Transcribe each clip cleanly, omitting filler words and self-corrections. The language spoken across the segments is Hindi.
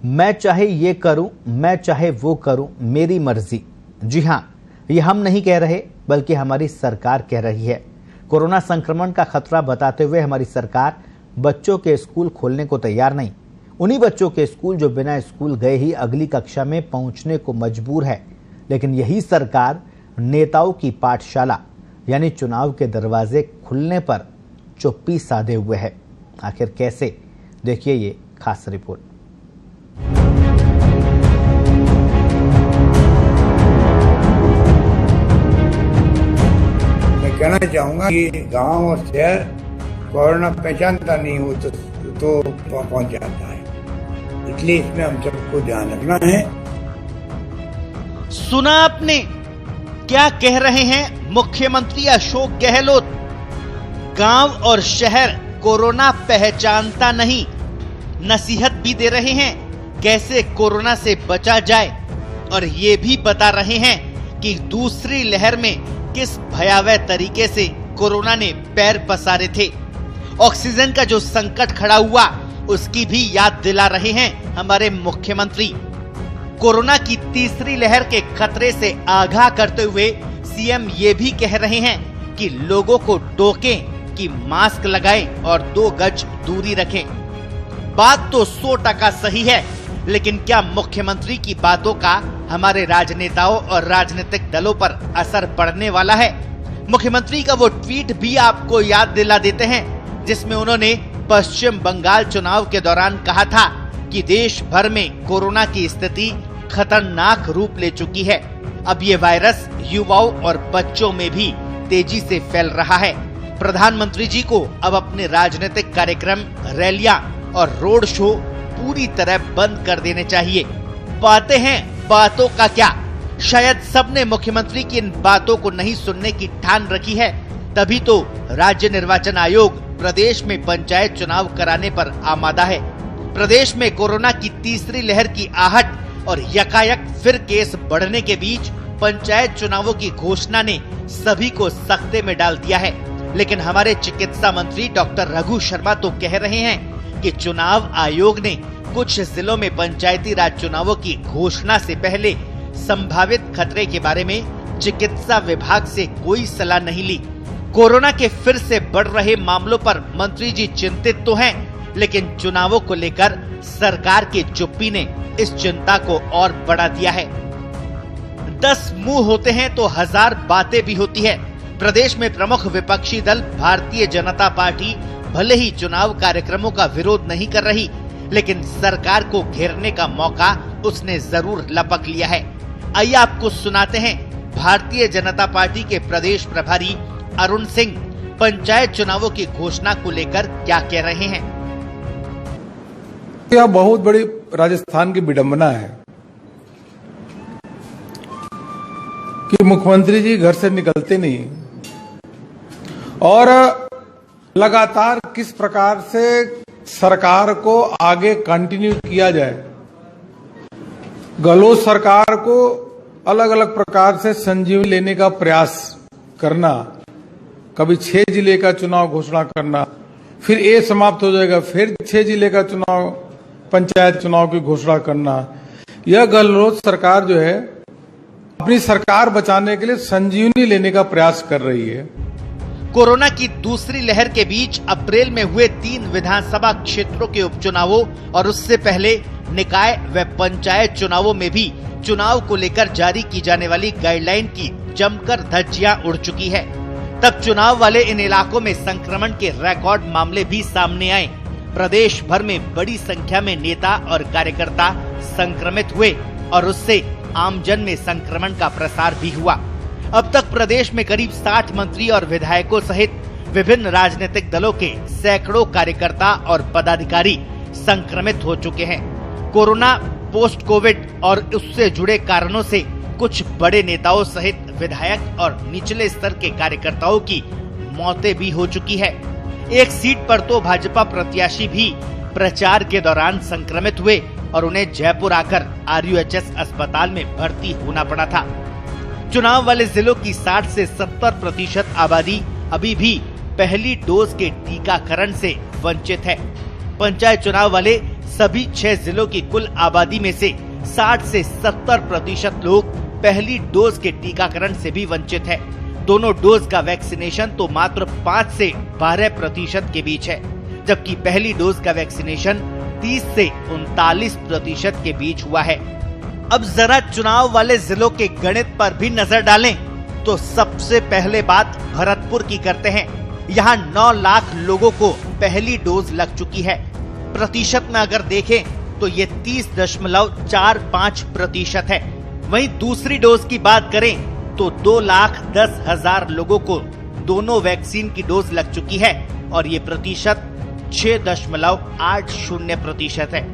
मैं चाहे ये करूं, मैं चाहे वो करूं, मेरी मर्जी। जी हां, ये हम नहीं कह रहे बल्कि हमारी सरकार कह रही है। कोरोना संक्रमण का खतरा बताते हुए हमारी सरकार बच्चों के स्कूल खोलने को तैयार नहीं। उन्हीं बच्चों के स्कूल जो बिना स्कूल गए ही अगली कक्षा में पहुंचने को मजबूर है। लेकिन यही सरकार नेताओं की पाठशाला यानी चुनाव के दरवाजे खुलने पर चुप्पी साधे हुए है। आखिर कैसे, देखिए ये खास रिपोर्ट। मैं कहना चाहूंगा कि गांव और शहर कोरोना पहचानता नहीं हो तो पहुंच जाता है, इसलिए इसमें हम सबको ध्यान रखना है। सुना आपने क्या कह रहे हैं मुख्यमंत्री अशोक गहलोत? गांव और शहर कोरोना पहचानता नहीं। नसीहत भी दे रहे हैं कैसे कोरोना से बचा जाए और ये भी बता रहे हैं कि दूसरी लहर में किस भयावह तरीके से कोरोना ने पैर पसारे थे। ऑक्सीजन का जो संकट खड़ा हुआ उसकी भी याद दिला रहे हैं हमारे मुख्यमंत्री। कोरोना की तीसरी लहर के खतरे से आगाह करते हुए सीएम ये भी कह रहे हैं कि लोगों को टोकें कि मास्क लगाएं और 2 गज दूरी रखें। बात तो 100% सही है, लेकिन क्या मुख्यमंत्री की बातों का हमारे राजनेताओं और राजनीतिक दलों पर असर पड़ने वाला है? मुख्यमंत्री का वो ट्वीट भी आपको याद दिला देते हैं जिसमें उन्होंने पश्चिम बंगाल चुनाव के दौरान कहा था कि देश भर में कोरोना की स्थिति खतरनाक रूप ले चुकी है। अब ये वायरस युवाओं और बच्चों में भी तेजी से फैल रहा है। प्रधानमंत्री जी को अब अपने राजनीतिक कार्यक्रम, रैलियां और रोड शो पूरी तरह बंद कर देने चाहिए। बातें हैं, बातों का क्या? शायद सबने मुख्यमंत्री की इन बातों को नहीं सुनने की ठान रखी है, तभी तो राज्य निर्वाचन आयोग प्रदेश में पंचायत चुनाव कराने पर आमादा है। प्रदेश में कोरोना की तीसरी लहर की आहट और यकायक फिर केस बढ़ने के बीच पंचायत चुनावों की घोषणा ने सभी को सख्ते में डाल दिया है। लेकिन हमारे चिकित्सा मंत्री डॉक्टर रघु शर्मा तो कह रहे हैं कि चुनाव आयोग ने कुछ जिलों में पंचायती राज चुनावों की घोषणा से पहले संभावित खतरे के बारे में चिकित्सा विभाग से कोई सलाह नहीं ली। कोरोना के फिर से बढ़ रहे मामलों पर मंत्री जी चिंतित तो हैं, लेकिन चुनावों को लेकर सरकार की चुप्पी ने इस चिंता को और बढ़ा दिया है। 10 मुंह होते हैं तो 1000 बातें भी होती है। प्रदेश में प्रमुख विपक्षी दल भारतीय जनता पार्टी भले ही चुनाव कार्यक्रमों का विरोध नहीं कर रही, लेकिन सरकार को घेरने का मौका उसने जरूर लपक लिया है। आइए आपको सुनाते हैं भारतीय जनता पार्टी के प्रदेश प्रभारी अरुण सिंह पंचायत चुनावों की घोषणा को लेकर क्या कह रहे हैं। यह बहुत बड़ी राजस्थान की विडंबना है कि मुख्यमंत्री जी घर से निकलते नहीं और लगातार किस प्रकार से सरकार को आगे कंटिन्यू किया जाए। गहलोत सरकार को अलग अलग प्रकार से संजीवनी लेने का प्रयास करना, कभी 6 जिले का चुनाव घोषणा करना, फिर ये समाप्त हो जाएगा, फिर 6 जिले का चुनाव, पंचायत चुनाव की घोषणा करना। यह गहलोत सरकार जो है अपनी सरकार बचाने के लिए संजीवनी लेने का प्रयास कर रही है। कोरोना की दूसरी लहर के बीच अप्रैल में हुए 3 विधानसभा क्षेत्रों के उपचुनावों और उससे पहले निकाय व पंचायत चुनावों में भी चुनाव को लेकर जारी की जाने वाली गाइडलाइन की जमकर धज्जियां उड़ चुकी है। तब चुनाव वाले इन इलाकों में संक्रमण के रिकॉर्ड मामले भी सामने आए। प्रदेश भर में बड़ी संख्या में नेता और कार्यकर्ता संक्रमित हुए और उससे आमजन में संक्रमण का प्रसार भी हुआ। अब तक प्रदेश में करीब 60 मंत्री और विधायकों सहित विभिन्न राजनीतिक दलों के सैकड़ों कार्यकर्ता और पदाधिकारी संक्रमित हो चुके हैं। कोरोना, पोस्ट कोविड और उससे जुड़े कारणों से कुछ बड़े नेताओं सहित विधायक और निचले स्तर के कार्यकर्ताओं की मौतें भी हो चुकी है। एक सीट पर तो भाजपा प्रत्याशी भी प्रचार के दौरान संक्रमित हुए और उन्हें जयपुर आकर RUHS अस्पताल में भर्ती होना पड़ा था। चुनाव वाले जिलों की 60 से 70% आबादी अभी भी पहली डोज के टीकाकरण से वंचित है। पंचायत चुनाव वाले सभी 6 जिलों की कुल आबादी में से 60 से 70% लोग पहली डोज के टीकाकरण से भी वंचित है। दोनों डोज का वैक्सीनेशन तो मात्र 5 से 12% के बीच है, जबकि पहली डोज का वैक्सीनेशन 30 से 39% के बीच हुआ है। अब जरा चुनाव वाले जिलों के गणित पर भी नजर डालें तो सबसे पहले बात भरतपुर की करते हैं। यहाँ 9 लाख लोगों को पहली डोज लग चुकी है। प्रतिशत में अगर देखें तो ये 30.45% है। वहीं दूसरी डोज की बात करें तो 2,10,000 लोगों को दोनों वैक्सीन की डोज लग चुकी है और ये प्रतिशत 6.80% है।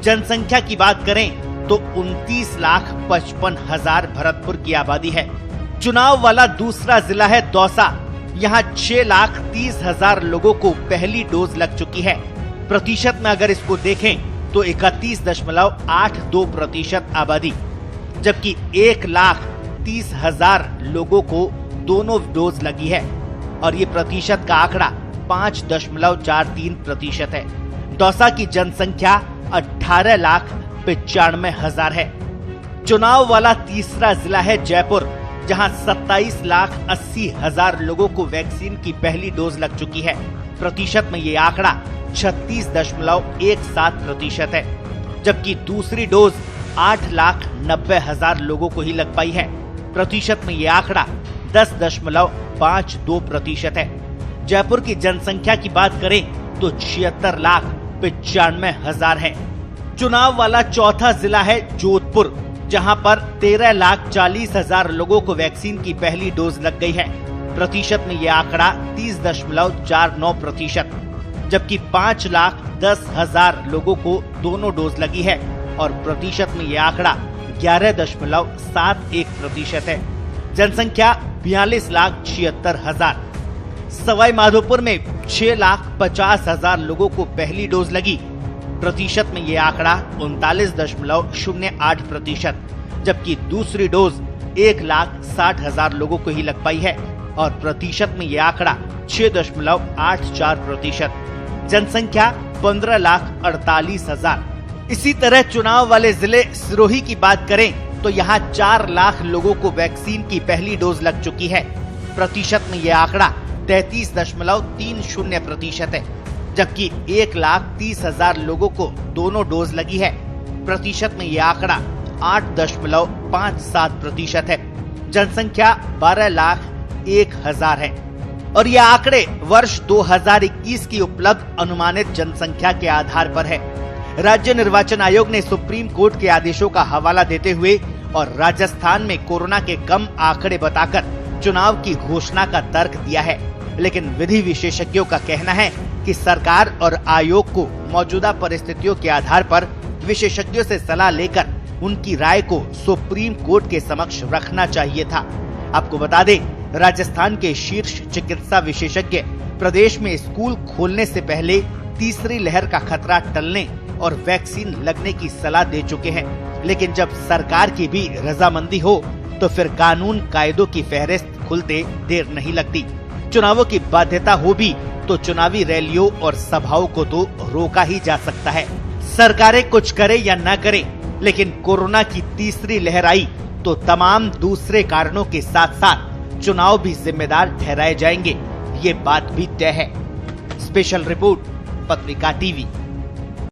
जनसंख्या की बात करें तो 29,55,000 भरतपुर की आबादी है। चुनाव वाला दूसरा जिला है दौसा। यहाँ 6,30,000 लोगों को पहली डोज लग चुकी है। प्रतिशत में अगर इसको देखें तो 31.82% आबादी, जबकि 1,30,000 लोगों को दोनों डोज लगी है और ये प्रतिशत का आंकड़ा 5.43% है। दौसा की जनसंख्या 18,95,000 है। चुनाव वाला तीसरा जिला है जयपुर, जहां 27,80,000 लोगों को वैक्सीन की पहली डोज लग चुकी है। प्रतिशत में ये आंकड़ा 36.17% है, जबकि दूसरी डोज 8,90,000 लोगों को ही लग पाई है। प्रतिशत में ये आंकड़ा 10.52% है। जयपुर की जनसंख्या की बात करें तो 76,95,000 है। चुनाव वाला चौथा जिला है जोधपुर, जहां पर 13,40,000 लोगों को वैक्सीन की पहली डोज लग गई है। प्रतिशत में यह आंकड़ा 30.49%, जबकि 5,10,000 लोगों को दोनों डोज लगी है और प्रतिशत में यह आंकड़ा 11.71% है। जनसंख्या 42,76,000। सवाई माधोपुर में 6,50,000 लोगों को पहली डोज लगी। प्रतिशत में ये आंकड़ा 39.08%, जबकि दूसरी डोज 1,60,000 लोगों को ही लग पाई है और प्रतिशत में ये आंकड़ा 6.84%। जनसंख्या 15,48,000। इसी तरह चुनाव वाले जिले सिरोही की बात करें तो यहाँ 4 लाख लोगों को वैक्सीन की पहली डोज लग चुकी है। प्रतिशत में यह आंकड़ा 33.30% है, जबकि 1,30,000 लोगों को दोनों डोज लगी है। प्रतिशत में यह आंकड़ा 8.57% है। जनसंख्या 12,01,000 है और ये आंकड़े वर्ष 2021 की उपलब्ध अनुमानित जनसंख्या के आधार पर है। राज्य निर्वाचन आयोग ने सुप्रीम कोर्ट के आदेशों का हवाला देते हुए और राजस्थान में कोरोना के कम आंकड़े बताकर चुनाव की घोषणा का तर्क दिया है, लेकिन विधि विशेषज्ञों का कहना है कि सरकार और आयोग को मौजूदा परिस्थितियों के आधार पर विशेषज्ञों से सलाह लेकर उनकी राय को सुप्रीम कोर्ट के समक्ष रखना चाहिए था। आपको बता दें, राजस्थान के शीर्ष चिकित्सा विशेषज्ञ प्रदेश में स्कूल खोलने से पहले तीसरी लहर का खतरा टलने और वैक्सीन लगने की सलाह दे चुके हैं, लेकिन जब सरकार की भी रजामंदी हो तो फिर कानून कायदों की फहरिस्त खुलते देर नहीं लगती। चुनावों की बाध्यता हो भी तो चुनावी रैलियों और सभाओं को तो रोका ही जा सकता है। सरकारें कुछ करे या न करे, लेकिन कोरोना की तीसरी लहर आई तो तमाम दूसरे कारणों के साथ साथ चुनाव भी जिम्मेदार ठहराए जाएंगे, ये बात भी तय है। स्पेशल रिपोर्ट, पत्रिका टीवी।